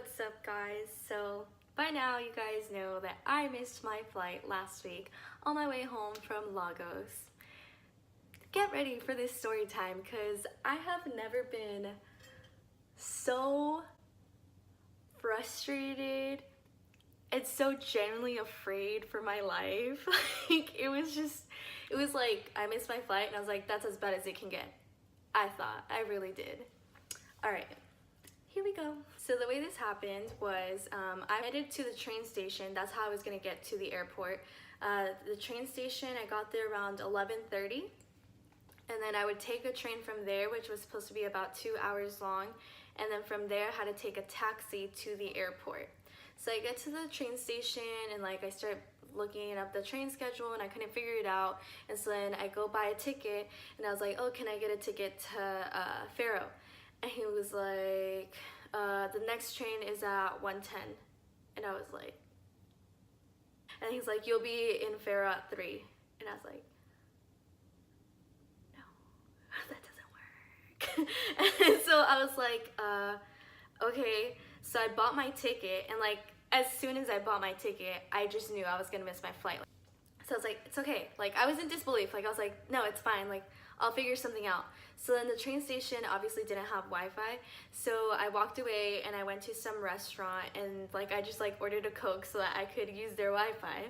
What's up, guys? So by now you guys know that I missed my flight last week on my way home from Lagos. Get ready for this story time because I have never been so frustrated and so genuinely afraid for my life. It was like I missed my flight and I was like, that's as bad as it can get. I really did. All right. Here we go. So the way this happened was I headed to the train station. That's how I was gonna get to the airport. The train station, I got there around 11:30, and then I would take a train from there, which was supposed to be about 2 hours long, and then from there I had to take a taxi to the airport. So I get to the train station and like I start looking up the train schedule and I couldn't figure it out, and so then I go buy a ticket and I was like, oh, can I get a ticket to Faro? And he was like, the next train is at 1:10. And I was like, and he's like, you'll be in Faro at 3. And I was like, no, that doesn't work. And so I was like, okay. So I bought my ticket, and like, as soon as I bought my ticket, I just knew I was gonna miss my flight. So I was like, it's okay. Like, I was in disbelief. Like, I was like, no, it's fine. Like, I'll figure something out. So then the train station obviously didn't have Wi-Fi. So I walked away and I went to some restaurant and like, I just like ordered a Coke so that I could use their Wi-Fi.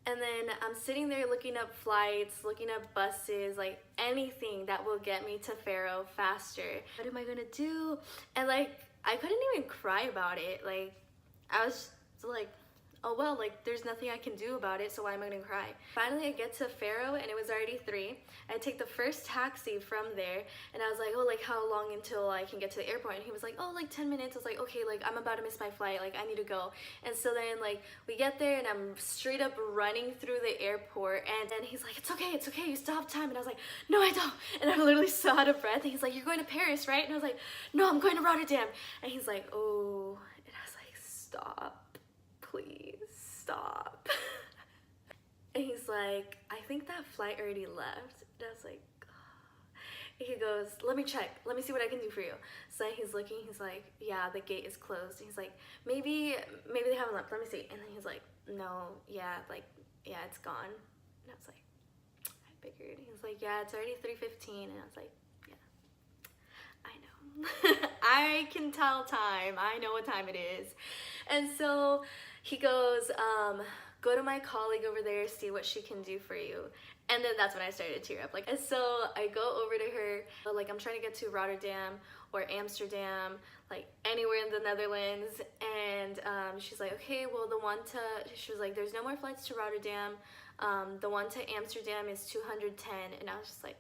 And then I'm sitting there looking up flights, looking up buses, like anything that will get me to Faro faster. What am I gonna do? And like, I couldn't even cry about it. Like, I was just like, oh well, like there's nothing I can do about it, so why am I gonna cry? Finally I get to Faro and it was already 3. I take the first taxi from there and I was like, oh, like how long until I can get to the airport? And he was like, oh, like 10 minutes. I was like, okay, like I'm about to miss my flight, like I need to go. And so then like we get there and I'm straight up running through the airport, and then he's like, it's okay, you still have time. And I was like, no, I don't. And I'm literally so out of breath, and he's like, you're going to Paris, right? And I was like, no, I'm going to Rotterdam. And he's like, oh. And I was like, stop. Please stop. And he's like, I think that flight already left. And I was like, oh. He goes, let me check, let me see what I can do for you. So he's looking, he's like, yeah, the gate is closed. And he's like, maybe they haven't left, let me see. And then he's like, no, yeah, like, yeah, it's gone. And I was like, I figured. He was like, yeah, it's already 3:15. And I was like, yeah, I know. I can tell time, I know what time it is. And so he goes, go to my colleague over there, see what she can do for you. And then that's when I started to tear up. Like, and so I go over to her, but like I'm trying to get to Rotterdam or Amsterdam, like anywhere in the Netherlands. And she's like, okay, well she was like, there's no more flights to Rotterdam. The one to Amsterdam is 210. And I was just like,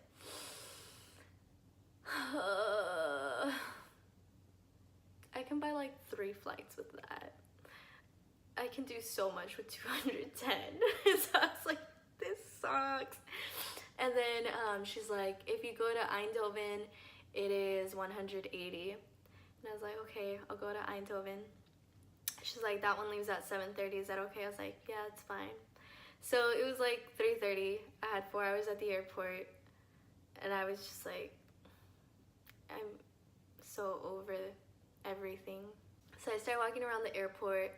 I can buy like 3 flights with that. I can do so much with 210. So I was like, this sucks. And then she's like, if you go to Eindhoven, it is 180. And I was like, okay, I'll go to Eindhoven. She's like, that one leaves at 7:30. Is that okay? I was like, yeah, it's fine. So it was like 3:30. I had 4 hours at the airport. And I was just like, I'm so over everything. So I started walking around the airport.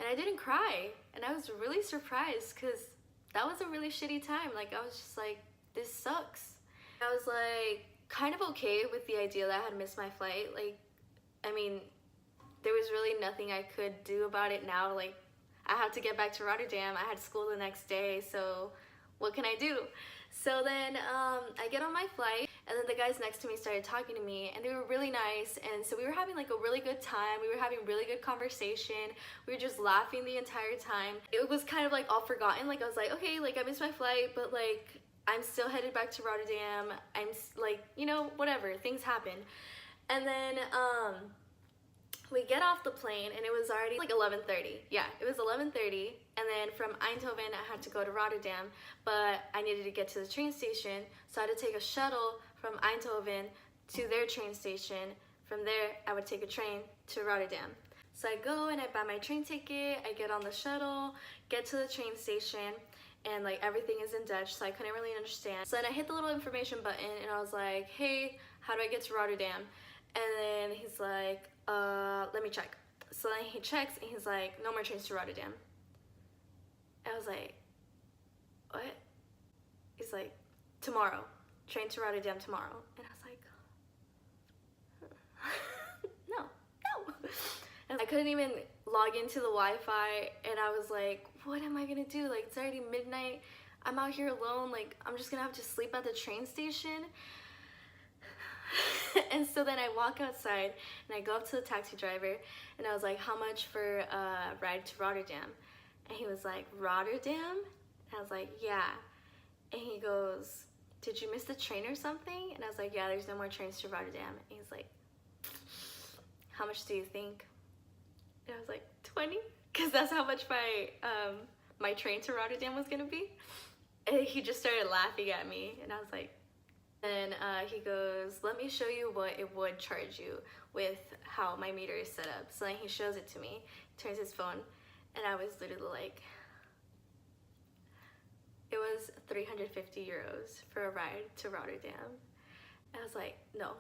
And I didn't cry, and I was really surprised because that was a really shitty time. Like, I was just like, this sucks. I was like kind of okay with the idea that I had missed my flight. Like, I mean, there was really nothing I could do about it now. Like, I have to get back to Rotterdam. I had school the next day, so what can I do? So then I get on my flight, and then the guys next to me started talking to me, and they were really nice, and so we were having like a really good time. We were having really good conversation. We were just laughing the entire time. It was kind of like all forgotten. Like, I was like, okay, like I missed my flight, but like I'm still headed back to Rotterdam. I'm like, you know, whatever, things happen. And then we get off the plane and it was already like 11:30. Yeah, it was 11:30. And then from Eindhoven, I had to go to Rotterdam, but I needed to get to the train station. So I had to take a shuttle from Eindhoven to their train station. From there, I would take a train to Rotterdam. So I go and I buy my train ticket, I get on the shuttle, get to the train station, and like everything is in Dutch, so I couldn't really understand. So then I hit the little information button and I was like, hey, how do I get to Rotterdam? And then he's like, let me check. So then he checks and he's like, no more trains to Rotterdam. I was like, what? He's like, tomorrow, train to Rotterdam tomorrow. And I was like, no. And I couldn't even log into the Wi-Fi, and I was like, what am I gonna do? Like, it's already midnight. I'm out here alone. Like, I'm just gonna have to sleep at the train station. And so then I walk outside and I go up to the taxi driver and I was like, how much for a ride to Rotterdam? And he was like, Rotterdam? And I was like, yeah. And he goes, did you miss the train or something? And I was like, yeah, there's no more trains to Rotterdam. And he's like, how much do you think? And I was like, 20? Because that's how much my train to Rotterdam was gonna be. And he just started laughing at me, and I was like, and he goes, let me show you what it would charge you with how my meter is set up. So then he shows it to me, turns his phone, and I was literally like, it was 350 euros for a ride to Rotterdam. And I was like, no,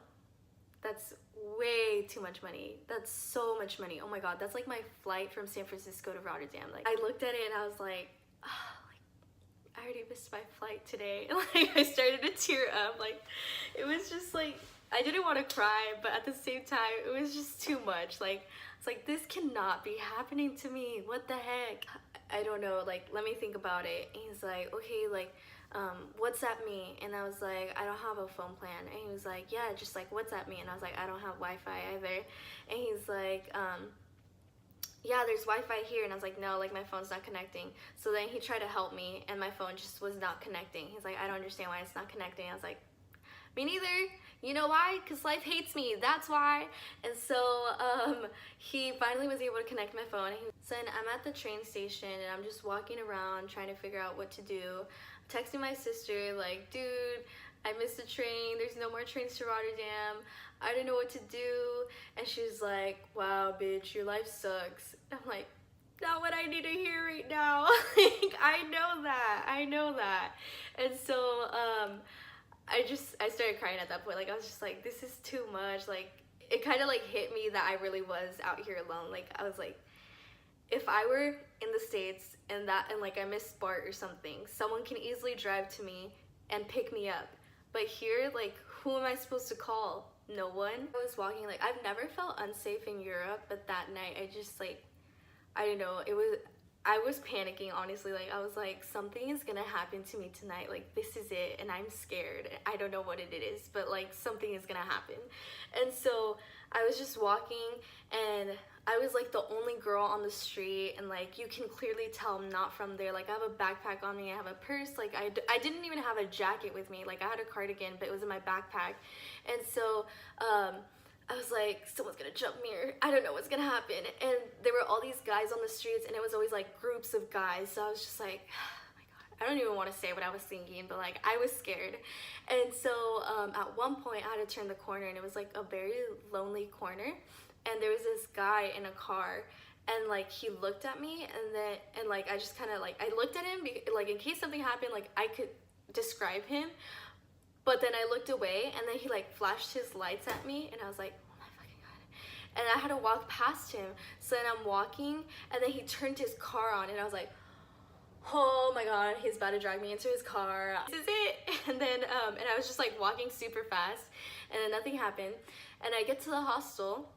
that's way too much money. That's so much money. Oh my God, that's like my flight from San Francisco to Rotterdam. Like, I looked at it and I was like, oh, I already missed my flight today. Like, I started to tear up. Like, it was just like, I didn't want to cry, but at the same time, it was just too much. Like, it's like, this cannot be happening to me. What the heck? I don't know. Like, let me think about it. And he's like, okay, like, WhatsApp me. And I was like, I don't have a phone plan. And he was like, yeah, just like WhatsApp me. And I was like, I don't have Wi-Fi either. And he's like, yeah, there's Wi-Fi here. And I was like, no, like, my phone's not connecting. So then he tried to help me and my phone just was not connecting. He's like, I don't understand why it's not connecting. I was like, me neither. You know why? Because life hates me. That's why. And so he finally was able to connect my phone. So then I'm at the train station and I'm just walking around trying to figure out what to do. I'm texting my sister like, dude, I missed the train. There's no more trains to Rotterdam. I don't know what to do. And she's like, wow, bitch, your life sucks. I'm like, not what I need to hear right now. Like, I know that. And so I started crying at that point. Like, I was just like, this is too much. Like, it kind of like hit me that I really was out here alone. Like, I was like, if I were in the States and like I missed BART or something, someone can easily drive to me and pick me up. But here, like, who am I supposed to call? No one. I was walking, like, I've never felt unsafe in Europe, but that night I just, like, I don't know, I was panicking, honestly. Like, I was like, something is gonna happen to me tonight. Like, this is it, and I'm scared. I don't know what it is, but like, something is gonna happen. And so I was just walking, and I was like the only girl on the street, and like, you can clearly tell I'm not from there. Like, I have a backpack on me, I have a purse, like, I didn't even have a jacket with me. Like, I had a cardigan, but it was in my backpack. And so I was like, someone's gonna jump me, or I don't know what's gonna happen. And there were all these guys on the streets, and it was always like groups of guys. So I was just like, oh my God, I don't even want to say what I was thinking, but like, I was scared. And so at one point I had to turn the corner, and it was like a very lonely corner, and there was this guy in a car, and like, he looked at me, and like, I just kind of like, I looked at him like, in case something happened, like, I could describe him. But then I looked away, and then he like flashed his lights at me, and I was like, oh my fucking God. And I had to walk past him. So then I'm walking, and then he turned his car on, and I was like, oh my God, he's about to drag me into his car. This is it. And then, and I was just like walking super fast, and then nothing happened. And I get to the hostel.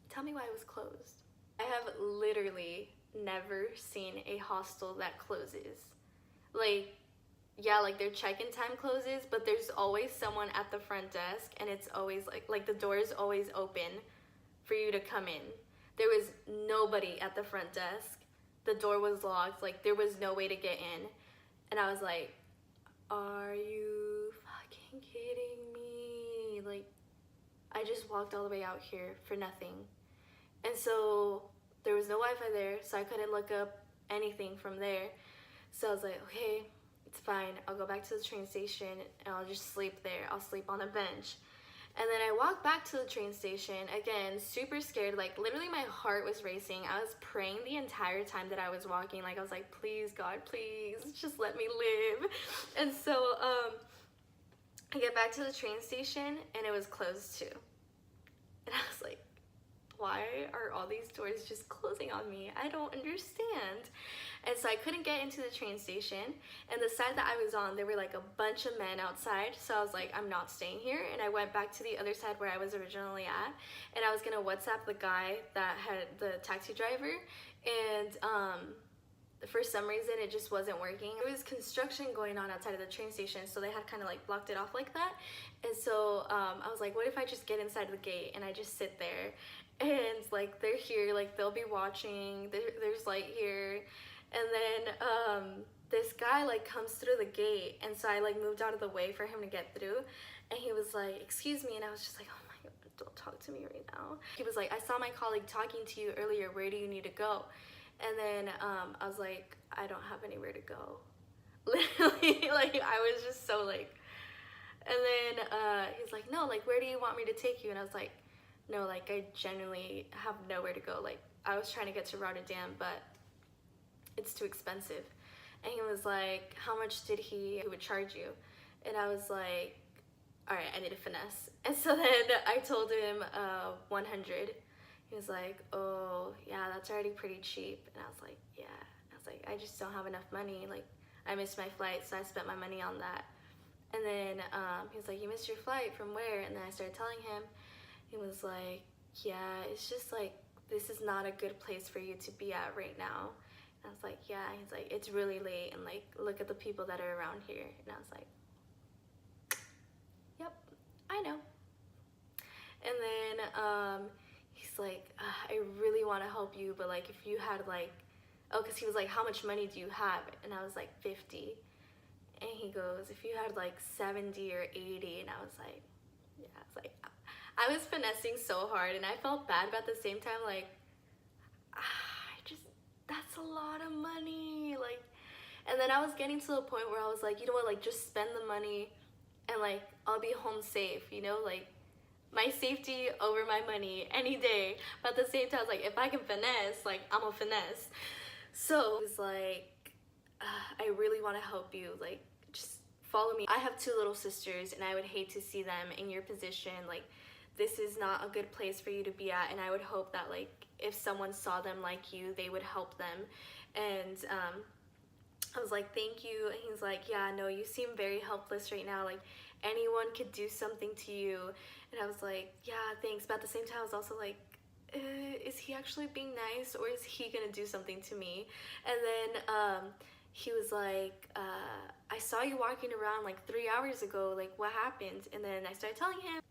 Tell me why it was closed. I have literally never seen a hostel that closes. Like, yeah, like, their check-in time closes, but there's always someone at the front desk, and it's always like the door is always open for you to come in. There was nobody at the front desk. The door was locked. Like, there was no way to get in. And I was like, are you fucking kidding me? Like, I just walked all the way out here for nothing. And so there was no Wi-Fi there, so I couldn't look up anything from there. So I was like, okay, it's fine. I'll go back to the train station and I'll just sleep there. I'll sleep on a bench. And then I walked back to the train station, again, super scared. Like, literally my heart was racing. I was praying the entire time that I was walking. Like, I was like, please, God, please, just let me live. And so I get back to the train station, and it was closed too. And I was like, why are all these doors just closing on me? I don't understand. And so I couldn't get into the train station, and the side that I was on, there were like a bunch of men outside, so I was like, I'm not staying here. And I went back to the other side where I was originally at, and I was gonna WhatsApp the guy that had the taxi driver, and for some reason it just wasn't working. There was construction going on outside of the train station, so they had kind of like blocked it off like that. And so I was like, what if I just get inside the gate and I just sit there, and like they're here, like they'll be watching, there's light here. And then this guy like comes through the gate, and so I like moved out of the way for him to get through, and he was like, excuse me, and I was just like, oh my god, don't talk to me right now. He was like, I saw my colleague talking to you earlier, where do you need to go? And then I was like, I don't have anywhere to go. Literally, like I was just so like, and then he's like, no, like where do you want me to take you? And I was like, no, like I genuinely have nowhere to go. Like I was trying to get to Rotterdam, but it's too expensive. And he was like, how much did he would charge you? And I was like, all right, I need a finesse. And so then I told him 100. He was like, oh yeah, that's already pretty cheap. And I was like, yeah. I was like, I just don't have enough money. Like I missed my flight, so I spent my money on that. And then he was like, you missed your flight, from where? And then I started telling him. He was like, yeah, it's just like, this is not a good place for you to be at right now. And I was like, yeah. He's like, it's really late, and like, look at the people that are around here. And I was like, yep, I know. And then he's like, I really want to help you, but like if you had like, oh, because he was like, how much money do you have? And I was like, 50. And he goes, if you had like 70 or 80. And I was like, yeah. I was like, I was finessing so hard, and I felt bad, but at the same time, like, that's a lot of money. Like, and then I was getting to the point where I was like, you know what, like just spend the money, and like I'll be home safe, you know, like my safety over my money any day. But at the same time, I was like, if I can finesse, like I'm a finesse. So it was like, I really want to help you, like just follow me. I have 2 little sisters, and I would hate to see them in your position. Like this is not a good place for you to be at, and I would hope that like if someone saw them like you, they would help them. And I was like, thank you. And he's like, yeah, no, you seem very helpless right now, like anyone could do something to you. And I was like, yeah, thanks. But at the same time, I was also like, is he actually being nice, or is he gonna do something to me? And then he was like, I saw you walking around like 3 hours ago, like what happened? And then I started telling him.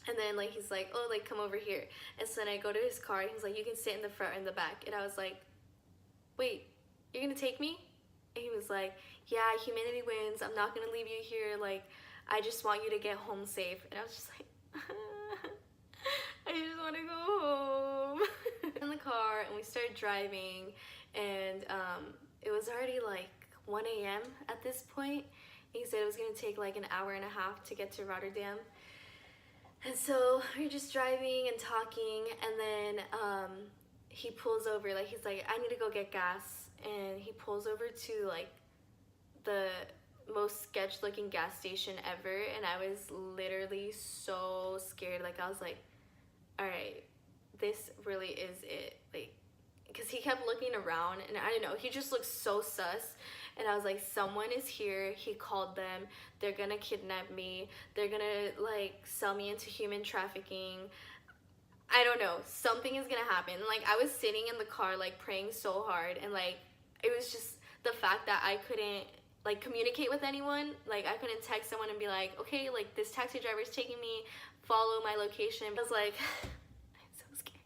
And then like he's like, oh, like come over here. And so then I go to his car, and he's like, you can sit in the front or in the back. And I was like, wait, you're gonna take me? And he was like, yeah, humanity wins, I'm not gonna leave you here, like I just want you to get home safe. And I was just like, I just want to go home. In the car, and we started driving, and it was already like 1 a.m. at this point. He said it was gonna take like an hour and a half to get to Rotterdam. And so we were just driving and talking, and then he pulls over, like he's like, I need to go get gas. And he pulls over to like the most sketch looking gas station ever, and I was literally so scared. Like I was like, all right, this really is it, like, because he kept looking around, and I don't know, he just looked so sus. And I was like, someone is here, he called them, they're gonna kidnap me, they're gonna like sell me into human trafficking, I don't know, something is gonna happen. Like I was sitting in the car like praying so hard, and like it was just the fact that I couldn't like communicate with anyone. Like I couldn't text someone and be like, okay, like this taxi driver is taking me, follow my location. I was like, I'm so scared.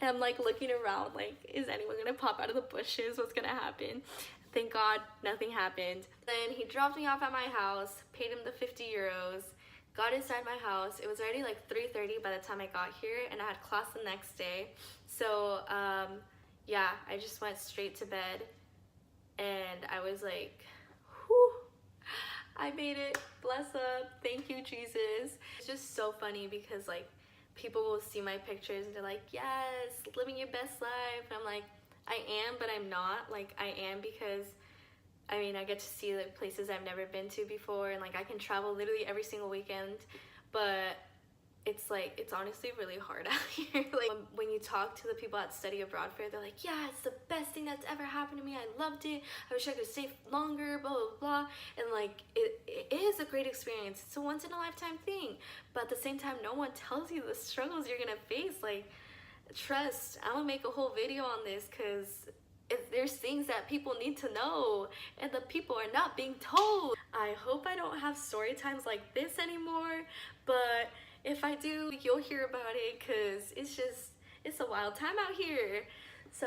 And I'm like looking around, like, is anyone gonna pop out of the bushes? What's gonna happen? Thank God nothing happened. Then he dropped me off at my house, paid him the 50 euros, got inside my house. It was already like 3:30 by the time I got here, and I had class the next day. So yeah, I just went straight to bed, and I was like, whew, I made it, bless up, thank you Jesus. It's just so funny because like people will see my pictures and they're like, yes, living your best life. And I'm like, I am, but I'm not. Like I am because I mean, I get to see the places I've never been to before, and like I can travel literally every single weekend, but it's honestly really hard out here. Like when you talk to the people at Study Abroad Fair, they're like, yeah, it's the best thing that's ever happened to me. I loved it. I wish I could stay longer, blah, blah, blah. And like, it is a great experience. It's a once in a lifetime thing. But at the same time, no one tells you the struggles you're gonna face. Like, trust, I'm gonna make a whole video on this because there's things that people need to know and the people are not being told. I hope I don't have story times like this anymore, but if I do, you'll hear about it because it's a wild time out here. So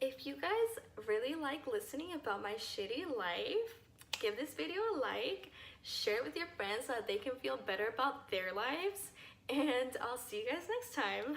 if you guys really like listening about my shitty life, give this video a like, share it with your friends so that they can feel better about their lives, and I'll see you guys next time.